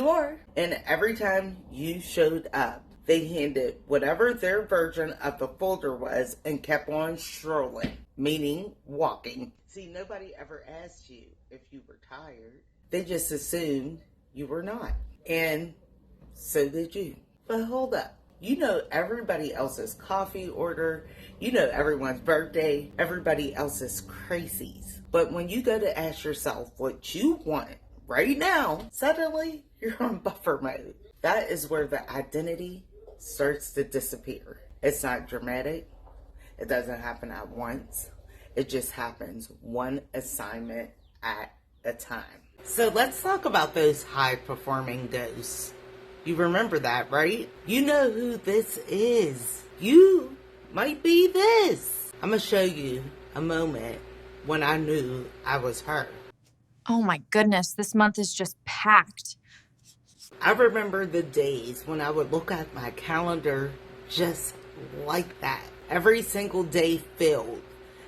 more. And every time you showed up, they handed whatever their version of the folder was and kept on strolling, meaning walking. See, nobody ever asked you if you were tired. They just assumed you were not. And so did you. But hold up. You know everybody else's coffee order. You know everyone's birthday. Everybody else's crazies. But when you go to ask yourself what you want right now, suddenly you're on buffer mode. That is where the identity starts to disappear. It's not dramatic. It doesn't happen at once. It just happens one assignment at a time. So let's talk about those high-performing ghosts. You remember that, right? You know who this is. You might be this. I'm going to show you a moment when I knew I was her. Oh my goodness, this month is just packed. I remember the days when I would look at my calendar just like that. Every single day filled.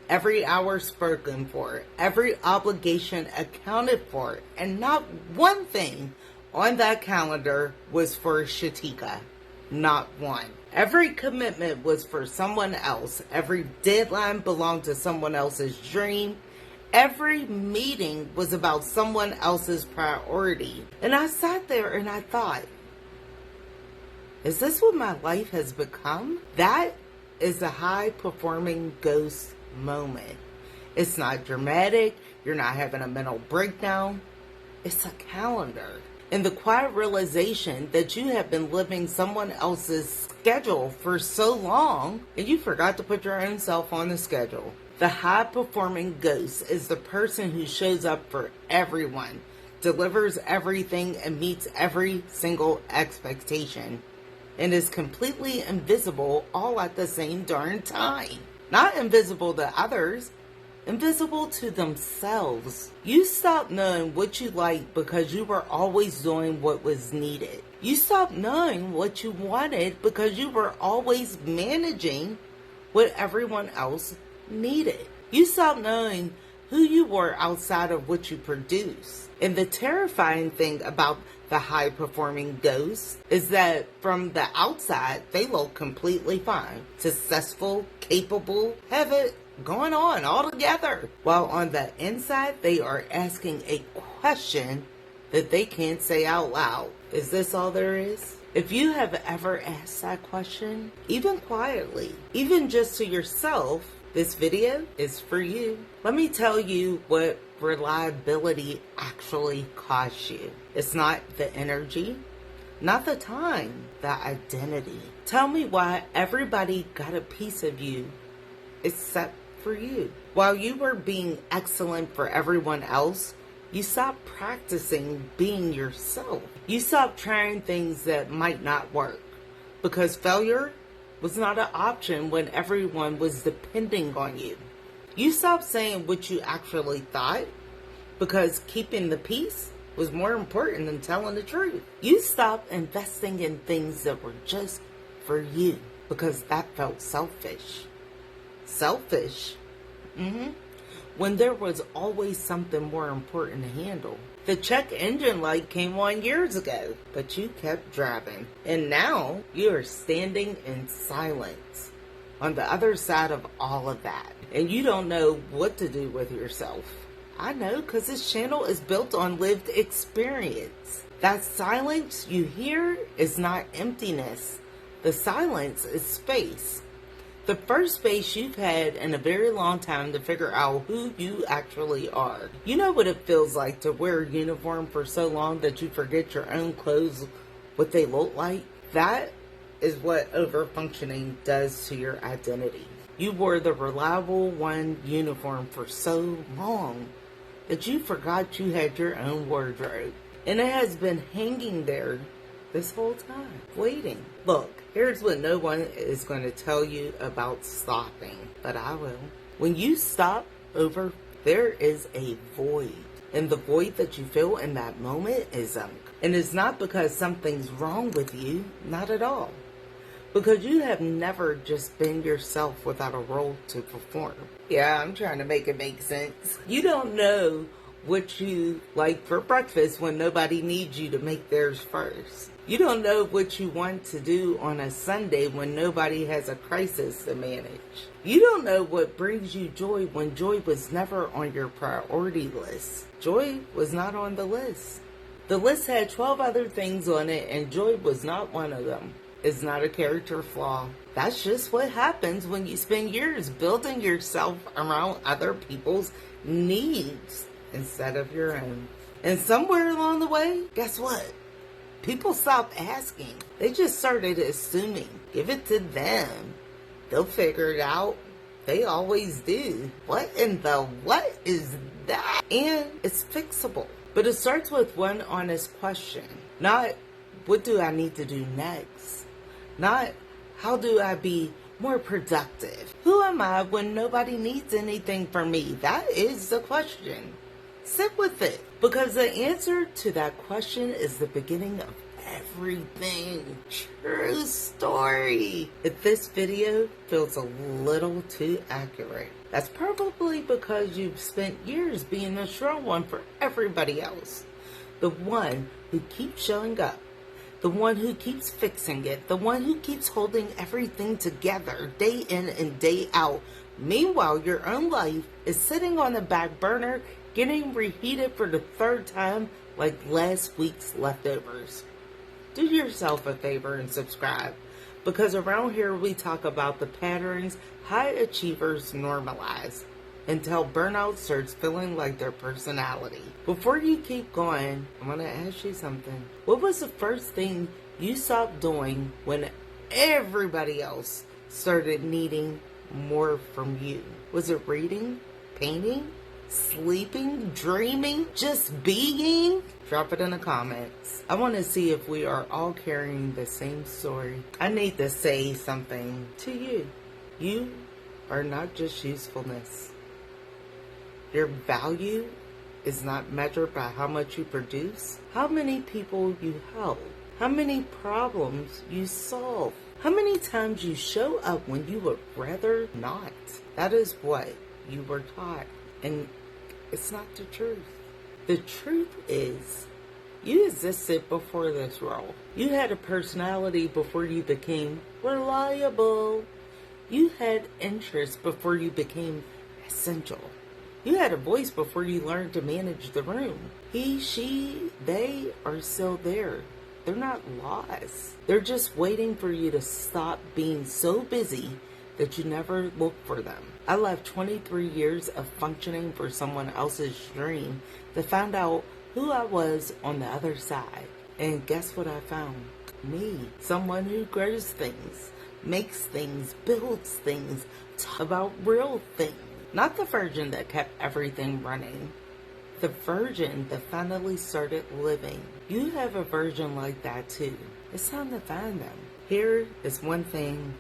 Every hour spoken for. Every obligation accounted for. And not one thing on that calendar was for Shatika. Not one. Every commitment was for someone else. Every deadline belonged to someone else's dream. Every meeting was about someone else's priority. And I sat there and I thought, is this what my life has become? That is a high-performing ghost moment. It's not dramatic. You're not having a mental breakdown. It's a calendar. And the quiet realization that you have been living someone else's schedule for so long and you forgot to put your own self on the schedule. The high-performing ghost is the person who shows up for everyone, delivers everything, and meets every single expectation, and is completely invisible all at the same darn time. Not invisible to others, invisible to themselves. You stopped knowing what you liked because you were always doing what was needed. You stopped knowing what you wanted because you were always managing what everyone else needed. You stopped knowing who you were outside of what you produce. And the terrifying thing about the high-performing ghosts is that from the outside, they look completely fine. Successful, capable, have it going on all together. While on the inside, they are asking a question that they can't say out loud. Is this all there is? If you have ever asked that question, even quietly, even just to yourself, this video is for you. Let me tell you what reliability actually costs you. It's not the energy, not the time, the identity. Tell me why everybody got a piece of you except for you. While you were being excellent for everyone else, you stopped practicing being yourself. You stopped trying things that might not work because failure was not an option when everyone was depending on you. You stopped saying what you actually thought because keeping the peace was more important than telling the truth. You stopped investing in things that were just for you because that felt selfish. Selfish? When there was always something more important to handle. The check engine light came on years ago, but you kept driving. And now you are standing in silence on the other side of all of that. And you don't know what to do with yourself. I know, because this channel is built on lived experience. That silence you hear is not emptiness. The silence is space. The first space you've had in a very long time to figure out who you actually are. You know what it feels like to wear a uniform for so long that you forget your own clothes, what they look like? That is what overfunctioning does to your identity. You wore the reliable one uniform for so long that you forgot you had your own wardrobe. And it has been hanging there this whole time, waiting. Look, here's what no one is going to tell you about stopping, but I will. When you stop over, there is a void. And the void that you feel in that moment is and it's not because something's wrong with you, not at all. Because you have never just been yourself without a role to perform. Yeah, I'm trying to make it make sense. You don't know what you like for breakfast when nobody needs you to make theirs first. You don't know what you want to do on a Sunday when nobody has a crisis to manage. You don't know what brings you joy when joy was never on your priority list. Joy was not on the list. The list had 12 other things on it, and joy was not one of them. It's not a character flaw. That's just what happens when you spend years building yourself around other people's needs instead of your own. And somewhere along the way, guess what? People stopped asking. They just started assuming. Give it to them. They'll figure it out. They always do. What in the what is that? And it's fixable. But it starts with one honest question. Not, what do I need to do next? Not, how do I be more productive? Who am I when nobody needs anything from me? That is the question. Sit with it. Because the answer to that question is the beginning of everything. True story. If this video feels a little too accurate, that's probably because you've spent years being the strong one for everybody else. The one who keeps showing up. The one who keeps fixing it. The one who keeps holding everything together day in and day out. Meanwhile, your own life is sitting on the back burner, getting reheated for the third time like last week's leftovers. Do yourself a favor and subscribe, because around here we talk about the patterns high achievers normalize until burnout starts feeling like their personality. Before you keep going, I want to ask you something. What was the first thing you stopped doing when everybody else started needing more from you? Was it reading, painting, sleeping, dreaming, just being? Drop it in the comments. I want to see if we are all carrying the same story. I need to say something to you. You are not just usefulness. Your value is not measured by how much you produce, how many people you help, how many problems you solve, how many times you show up when you would rather not. That is what you were taught. And it's not the truth. The truth is, you existed before this role. You had a personality before you became reliable. You had interests before you became essential. You had a voice before you learned to manage the room. He, she, they are still there. They're not lost. They're just waiting for you to stop being so busy that you never look for them. I left 23 years of functioning for someone else's dream to find out who I was on the other side. And guess what I found? Me. Someone who grows things, makes things, builds things, talks about real things. Not the version that kept everything running. The version that finally started living. You have a version like that too. It's time to find them. Here is one thing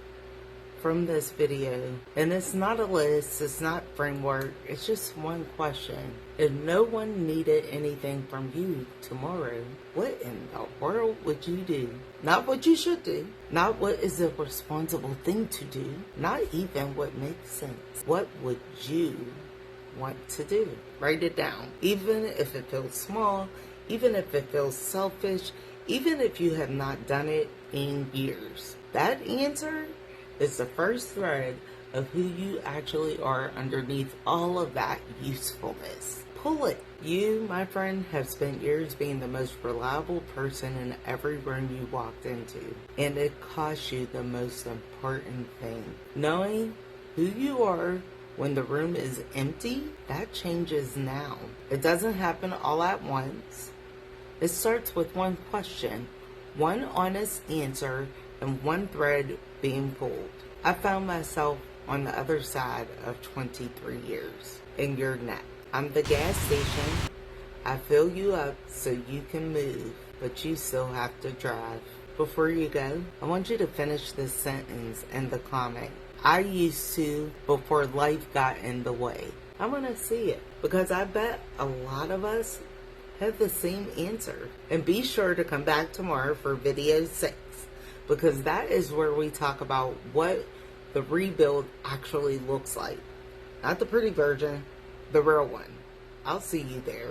from this video, and it's not a list, it's not framework, it's just one question. If no one needed anything from you tomorrow, what in the world would you do? Not what you should do, not what is a responsible thing to do, not even what makes sense. What would you want to do? Write it down. Even if it feels small, even if it feels selfish, even if you have not done it in years. That answer is the first thread of who you actually are underneath all of that usefulness. Pull it. You, my friend, have spent years being the most reliable person in every room you walked into. And it cost you the most important thing. Knowing who you are when the room is empty, that changes now. It doesn't happen all at once. It starts with one question, one honest answer, and one thread being pulled. I found myself on the other side of 23 years, and you're not. I'm the gas station. I fill you up so you can move, but you still have to drive. Before you go, I want you to finish this sentence in the comment. I used to before life got in the way. I want to see it, because I bet a lot of us have the same answer. And be sure to come back tomorrow for video 6. Because that is where we talk about what the rebuild actually looks like. Not the pretty version, the real one. I'll see you there.